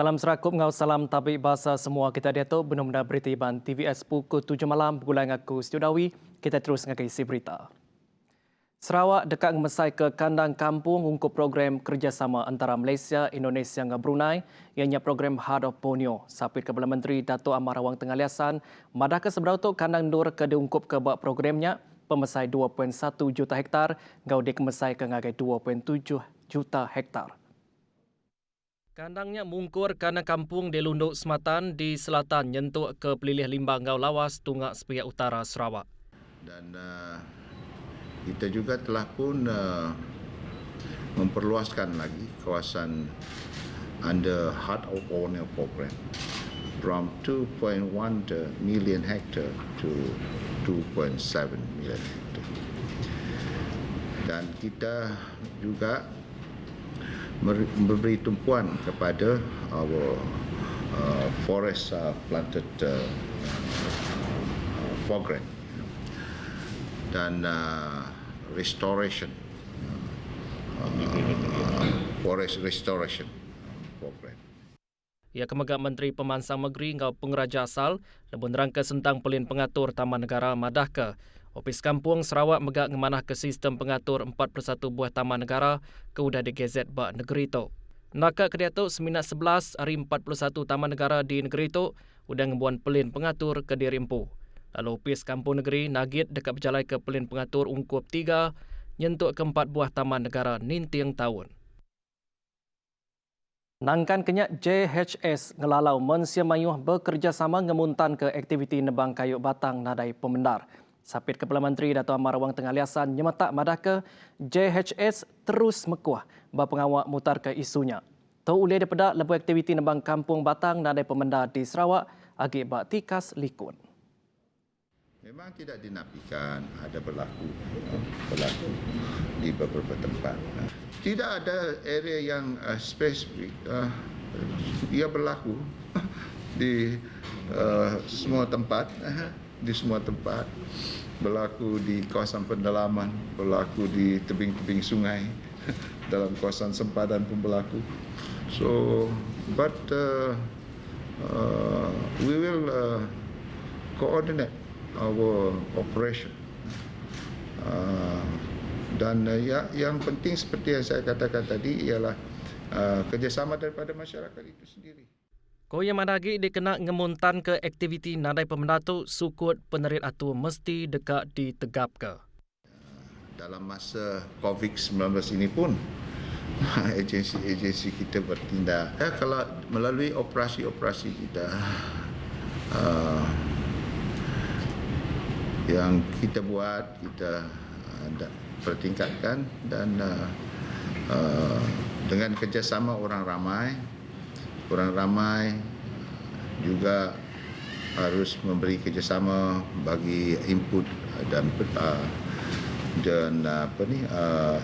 Salam serakup ngau salam tabik bahasa semua kita dia tu benar-benar berita iban TVS pukul 7 malam bulan aku Studawi kita terus ngakai isi berita. Sarawak dekat mesai ke kandang kampung untuk program kerjasama antara Malaysia, Indonesia dan Brunei ianya program Heart of Borneo. Sapit Kepala Menteri Dato' Amar Rawang Tenggaliasan madah ke seberautuk kandang nur ke diungkup ke bak programnya pemesai 2.1 juta hektar ngau dikemesai ke ngagai 2.7 juta hektar. Kandangnya mungkur kerana kampung di Lunduk Sematan di selatan nyentuk ke pelilih limbang ngau lawas Tungak Sepihak Utara Sarawak. Dan kita juga telah pun memperluaskan lagi kawasan under Heart of Borneo program from 2.1 million hectare to 2.7 million hectare. Dan kita juga memberi tumpuan kepada our forest planted program dan restoration forest restoration program. Ia kemegak Menteri Pemansang Negeri ngau pengraja asal lebon rangka sentang pelin pengatur Taman Negara Madahka. Opis Kampung Sarawak megak ngemanah ke sistem pengatur 41 buah taman negara ke udah di gazet bak negeri tu. Nakak kedia tu seminat 11 hari 41 taman negara di negeri tu udah ngebuan pelin pengatur ke Diri Empu. Lalu Opis Kampung Negeri Nagit dekat berjalai ke pelin pengatur ungkup 3 nyentuk ke 4 buah taman negara nintiang tahun. Nangkan kenyak JHS ngelalau Mensia Mayuh bekerjasama ngemuntan ke aktiviti nebang kayu batang nadai pemendar. Sapit Kepala Menteri Dato' Amar Rawang Tenggaliasan nyemetak madah ke JHS terus mekuah berpengawak mutar ke isunya. Tau ulih daripada lebu aktiviti nebang kampung batang nadai pemendar di Sarawak agi bak tikas likun. Memang tidak dinafikan ada berlaku di beberapa tempat. Tidak ada area yang spesifik ia berlaku di semua tempat. Di semua tempat berlaku di kawasan pendalaman, berlaku di tebing-tebing sungai, dalam kawasan sempadan pun berlaku. So, but we will coordinate our operation. Dan yang penting seperti yang saya katakan tadi ialah kerjasama daripada masyarakat itu sendiri. Koya madagi dikena ngemuntan ke aktiviti nadai pemendatu sukut penerit atu mesti dekat ditegap ke. Dalam masa COVID-19 ini pun agensi-agensi kita bertindak. Kalau melalui operasi-operasi kita yang kita buat, kita pertingkatkan dan dengan kerjasama orang ramai juga harus memberi kerjasama bagi input dan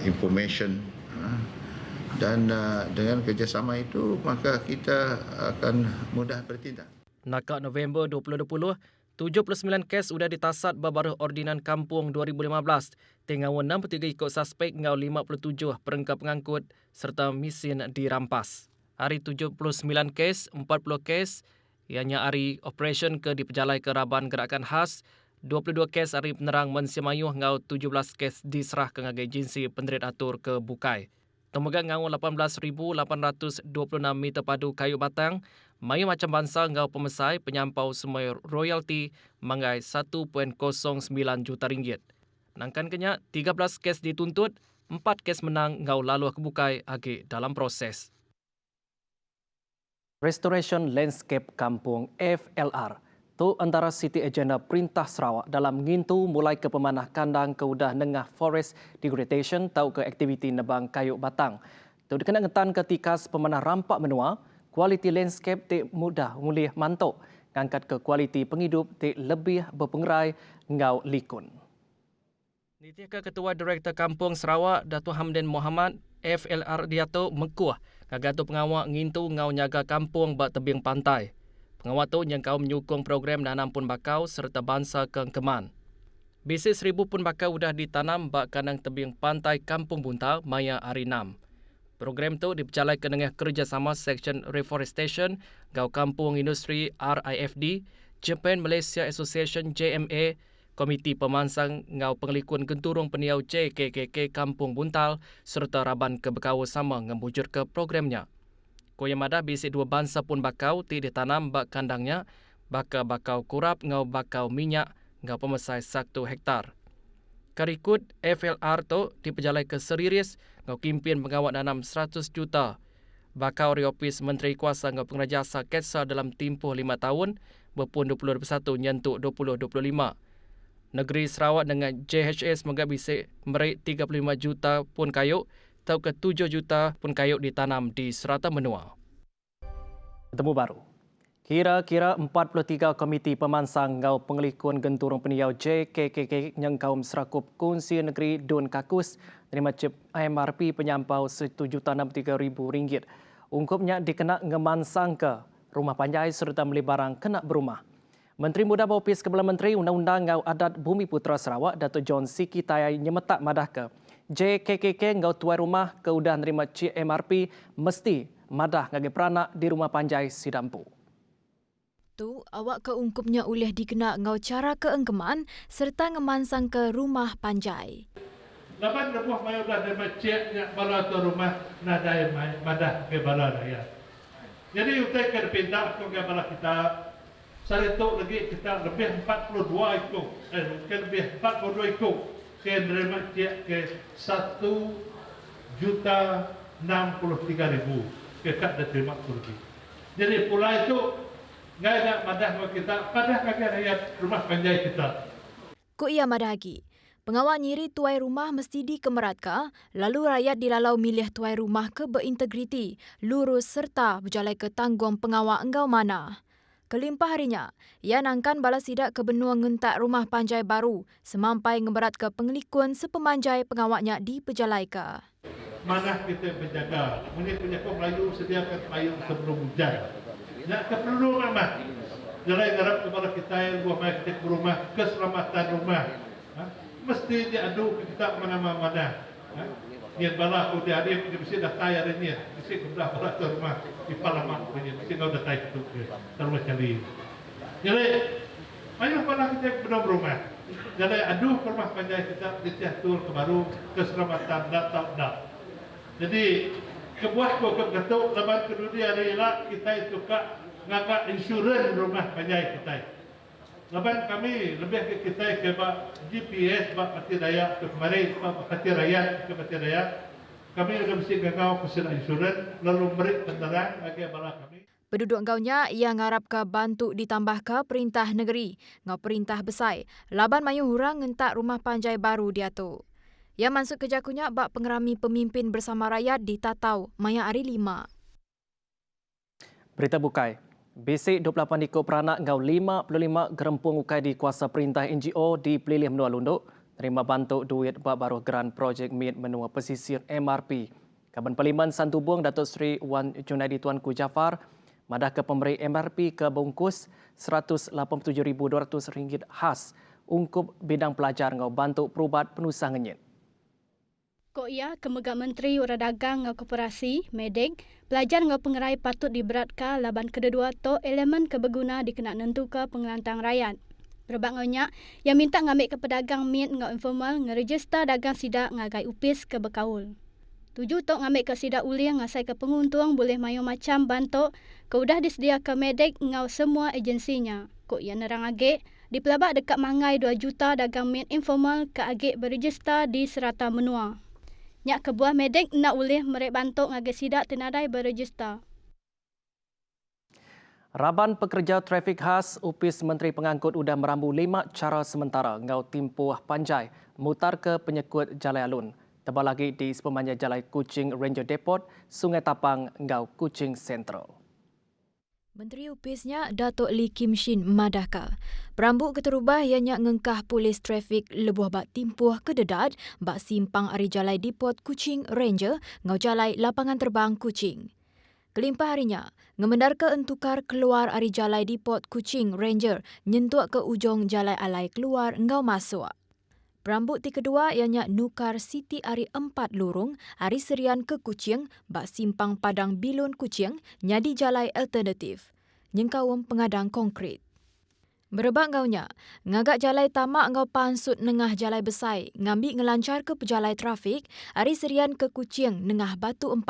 information dan dengan kerjasama itu maka kita akan mudah bertindak. Nakak November 2020, 79 kes sudah ditasat berbaruh Ordinan Kampung 2015 dengan 63 ikut suspek ngau 57 perengkap pengangkut serta mesin dirampas. Hari 79 kes, 40 kes ianya hari operation ke diperjalai ke Raban Gerakan Khas, 22 kes hari penerang Mensia Mayuh ngau 17 kes diserah ke ngagai agensi penerit atur ke Bukai. Temuga ngau 18,826 meter padu kayu batang, Mayu macam bangsa ngau pemesai penyampau semai royalty mangai 1.09 juta ringgit. Nangkan kenyak 13 kes dituntut, 4 kes menang ngau lalu ke Bukai agi dalam proses. Restoration Landscape Kampung FLR tu antara City Agenda Perintah Sarawak dalam ngintu mulai ke pemanah kandang ke udah nengah forest degradation tau ke aktiviti nebang kayu batang. Tu dikena ngetan ke tikas pemanah rampak menua, kualiti landscape tik mudah mulih mantuk, ngangkat ke kualiti penghidup tik lebih berpengerai ngau likun. Nitika Ketua Direktur Kampung Sarawak Dato' Hamdan Mohamad FLR dia tu mekuah ngagatu pengawak ngintu ngau nyaga kampung bak tebing pantai. Pengawak tu yang kau menyukung program nanam pun bakau serta bangsa keengkeman. Bisnis 1,000 pun bakau sudah ditanam bak kandang tebing pantai Kampung Bunta Maya Arinam. Program tu diperjalankan dengan kerjasama Section Reforestation, Gau Kampung Industri RIFD, Japan Malaysia Association JMA, Komiti Pemansang Ngau Pengelikuan Genturung Peniau JKKK Kampung Buntal serta Raban Kebekau sama ngembujur ke programnya. Koyam ada bisik dua bangsa pun bakau ti ditanam bak kandangnya, bakau kurap ngau bakau minyak ngau pemesai 1 hektar. Karikut FLR tu diperjalai ke Seriris ngau kimpin pengawat nanam 100 juta. Bakau Riopis Menteri Kuasa ngau pengrajasa Ketsa dalam tempoh 5 tahun berpun 2021 nyentuk 2025. Negeri Sarawak dengan JHS menggabisi merik 35 juta pun kayuk atau ke 7 juta pun kayuk ditanam di serata menua. Temu baru. Kira-kira 43 Komiti Pemansang Ngau Pengelikuan Genturung Peniau JKKK yang kaum serakup Kunsi Negeri Dun Kakus terima cip MRP penyampau RM1,63,000. Ungkupnya dikena ngemansang ke rumah panjai serta beli barang kena berumah. Menteri Muda Bopis Kepala Menteri Undang-Undang Ngau Adat Bumi Putra Sarawak Datuk John Siki Tayai nyemetak madah ke JKKK Ngau tuai rumah ke udah nerima cip MRP mesti madah ngagi peranak di rumah panjai Sidampu. Tu awak keungkupnya oleh dikena ngau cara keengkeman serta ngemansang ke rumah panjai. Lapan lepuh mayu dah ada macet nya bala tu rumah nadai madah ke bala raya. Jadi utai ke pindah ke bala kita saritok lagi kita lebih 42 ikut. Lebih 42 ikut ke nerima cek ke 1,63,000 ke kat dah terima kursi. Jadi pula itu nggak ada madah kita, madah kagak rakyat rumah panjai kita. Ko ia madagi. Pengawal nyiri tuai rumah mesti dikemeratkan, lalu rakyat dilalau milih tuai rumah ke berintegriti, lurus serta berjalai ke tanggung pengawal enggau mana. Kelimpah harinya, ia nangkan balas sidak ke benua ngentak rumah panjai baru, semampai ngeberat ke pengelikuan sepemanjai pengawaknya diperjalaika. Mana kita berjaga, ini penyakit Melayu sediakan payung sebelum hujan. Nak perlu memang jalan garap kepada kita yang buah mai kita berumah keselamatan rumah. Mesti diadu kita mana-mana. Niat bala aku dia mesti dah tayar ni. Mesti sudah bala ke rumah di parlimen punya. Mesti kau dah tayar tu terus cari. Jadi ayo bala kita berumah. Jadi adu ke rumah panjai kita diatur ke baru keselamatan dak. Jadi kebuat ko kegatuk laban kedua rela kita itu kak ngagak insurans rumah panjai kita. Laban kami lebih ke kita ke GPS bak Pati Dayak ke kemarin bak Pati Rakyat ke Pati Dayak. Kami sudah mesti gagau kesana insurans lalu merik kendaraan bagi bala kami. Penduduk ngaunya ia ngarap ke bantu ditambah ke perintah negeri, ngau perintah besar. Laban mayu hurang ngentak rumah panjai baru dia tu. Ia masuk ke jakunya bak pengerami pemimpin bersama rakyat di Tatau, Maya hari 5. Berita bukai. Basic 28 ikut peranak ngau 55 gerempung ukai di kuasa perintah NGO di Pelilih Menua Lunduk terima bantu duit bak baru geran projek MIT menua pesisir MRP. Kaban Parlimen Santubong Datuk Seri Wan Junaidi Tuanku Jafar madah ke pemberi MRP ke bungkus RM187,200 khas ungkup bidang pelajar ngau bantu perubat penusang ngenyit. Ko ia Kemegak Menteri Urang Dagang ngau Koperasi, Medek, pelajar ngau pengerai patut diberatkan laban kedua to elemen kebeguna dikena nentuka pengelantang rakyat. Berbak ngaunya, yang minta ngambil ke pedagang mit ngau informal ngerejista dagang sidak ngagai upis ke bekaul. Tuju tok ngambil ke sidak uliang ngasai ke penguntung boleh mayu macam bantu ke udah disedia ke Medek ngau semua agensinya. Ko ia nerang agek, di pelabak dekat mangai 2 juta dagang mit informal ke agek berejista di serata menua. Nyak kebuah Medek nak boleh merek bantu ngagak sidak tenadai berejista. Raban Pekerja Trafik Khas Upis Menteri Pengangkut udah merambu 5 cara sementara ngau timpuh panjai mutar ke penyekut Jalai Alun. Tebal lagi di sepemanja Jalai Kuching Ranger Depot, Sungai Tapang ngau Kuching Central. Menteri Upisnya Datuk Lee Kim Shin madahka. Perambut keterubah ianya ngengkah polis trafik lebuh bak timpuh kededat bak simpang Ari Jalai Depot Kuching Ranger ngau Jalai Lapangan Terbang Kuching. Kelimpah harinya, ngemendar ke entukar keluar Ari Jalai Depot Kuching Ranger nyentuak ke ujung Jalai Alai keluar ngau masuk. Berambut ti kedua ianya nukar Siti Ari 4 lurung, Ari Serian ke Kuching, bak simpang Padang Bilun Kuching, nyadi jalai alternatif. Nyengkawum pengadang konkret. Berebak ngaunya, ngagak jalai tamak ngau pansut nengah jalai besai, ngambil ngelancar ke pejalai trafik, Ari Serian ke Kuching, nengah Batu 4.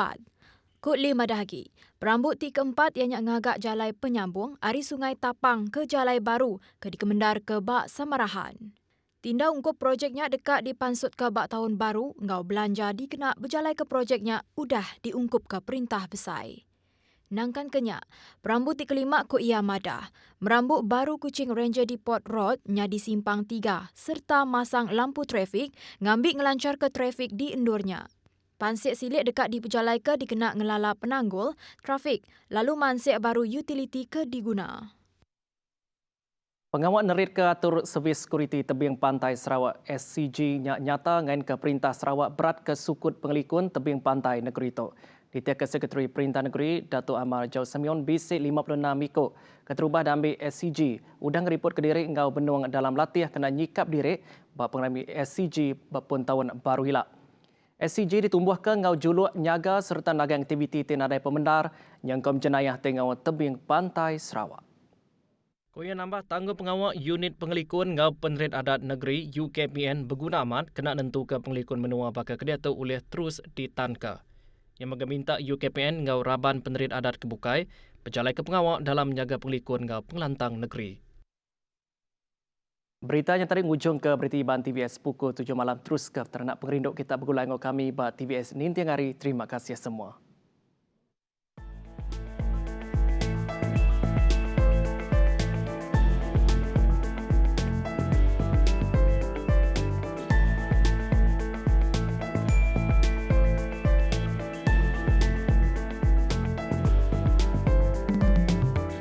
Kut 5 dahagi, berambut ti keempat ianya ngagak jalai penyambung, Ari Sungai Tapang ke jalai baru, ke dikemendar ke bak Samarahan. Tinda ungkup projeknya dekat di pansut ke bak tahun baru, ngau belanja dikena berjalai ke projeknya udah diungkup ke perintah besai. Nangkan kenyak, berambut ti kelima ko ia madah. Merambut baru Kuching Ranger Depot Road nyadi simpang 3 serta masang lampu trafik ngambil ngelancar ke trafik di endurnya. Pansik silik dekat di pejalai ke dikena ngelala penanggul, trafik, lalu mansik baru utility ke diguna. Pengawal nerit ke atur servis sekuriti tebing pantai Sarawak SCG nyata ngain ke Perintah Sarawak berat ke sukut pengelikun tebing pantai negeri itu. Ditiak ke Sekretari Perintah Negeri, Datuk Amar Jau Semion bisik 56 mikok. Keterubah dan ambil SCG, udang report ke diri ngau benuang dalam latih kena nyikap diri bak pengalami SCG berpun tahun baru hilak. SCG ditumbuhkan ngau juluk nyaga serta naga aktiviti tinadai pemendar yang kom jenayah tengau tebing pantai Sarawak. Koya nambah tanggung pengawal unit pengelikun ngau penerit adat negeri UKPN berguna amat kena nentu ke pengelikun menua bakal kedia tu oleh terus ditanka. Yang meminta UKPN ngau raban penerit adat kebukai berjalai ke pengawal dalam menjaga pengelikun ngau pengelantang negeri. Beritanya tadi ngujung ke berita Iban TVS pukul 7 malam terus ke ternak pengerinduk kita bergulai ngau kami ba TVS Nintiang Hari. Terima kasih semua.